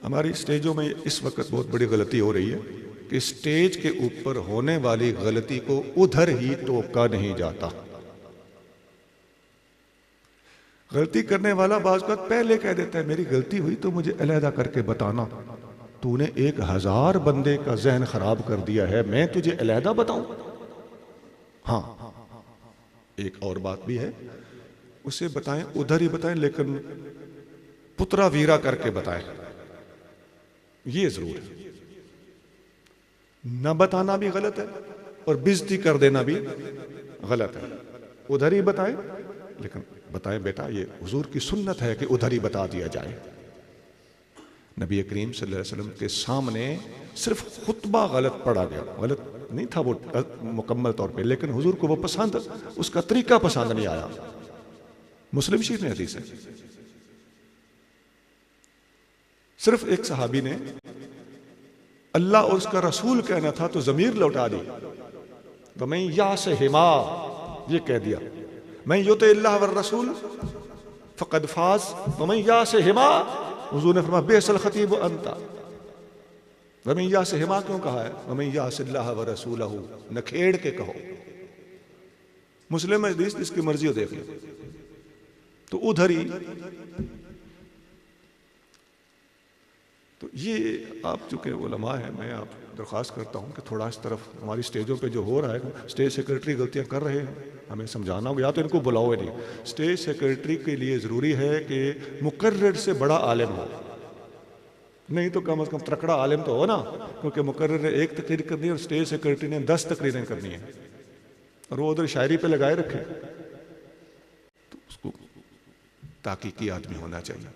हमारी स्टेजों में इस वक्त बहुत बड़ी गलती हो रही है कि स्टेज के ऊपर होने वाली गलती को उधर ही टोका नहीं जाता। गलती करने वाला बाज़ वक़्त पहले कह देता है मेरी गलती हुई तो मुझे अलहदा करके बताना। तूने 1000 बंदे का जहन खराब कर दिया है, मैं तुझे अलहदा बताऊं? हाँ, एक और बात भी है, उसे बताएं उधर ही बताएं, लेकिन पुत्रा वीरा करके बताएं, ये जरूर है। न बताना भी गलत है और बेइज्जती कर देना भी गलत है। उधर ही बताएं, लेकिन बताएं बेटा ये हुजूर की सुन्नत है कि उधर ही बता दिया जाए। नबी करीम सल्लल्लाहु अलैहि वसल्लम के सामने सिर्फ खुतबा गलत पढ़ा गया, गलत नहीं था वो मुकम्मल तौर पे, लेकिन हुजूर को वो पसंद, उसका तरीका पसंद नहीं आया। मुस्लिम शरीफ में हदीस है, सिर्फ एक सहाबी ने अल्लाह और उसका रसूल कहना था तो जमीर लौटा दी, तो मैं या से हिमा ये कह दिया, मैं यो तो अल्लाह व रसूल फ़क़द फाज़, तो मैं या से हिमा। हुजूर ने फरमाया बेसल खतीब अंता। वमन या से हिमा क्यों कहा है? वमन या से अल्लाह व रसूलहू, नखेड़ के कहो। मुस्लिम हदीस जिसकी मर्जी हो देख लो। तो उधर ही तो ये आप चूंकि उलमा है, मैं आप दरख्वास्त करता हूँ कि थोड़ा इस तरफ हमारी स्टेजों पे जो हो रहा है, स्टेज सेक्रेटरी गलतियाँ कर रहे हैं, हमें समझाना होगा, या तो इनको बुलाओ ही नहीं। स्टेज सेक्रेटरी के लिए ज़रूरी है कि मुकर्रर से बड़ा आलिम हो, नहीं तो कम से कम तकड़ा आलिम तो हो ना, क्योंकि मुकर्रर ने 1 तकरीर करनी है और स्टेज सेक्रेटरी ने 10 तकरीरें करनी है, और वो उधर शायरी पे लगाए रखे, तो उसको ताकीकी आदमी होना चाहिए।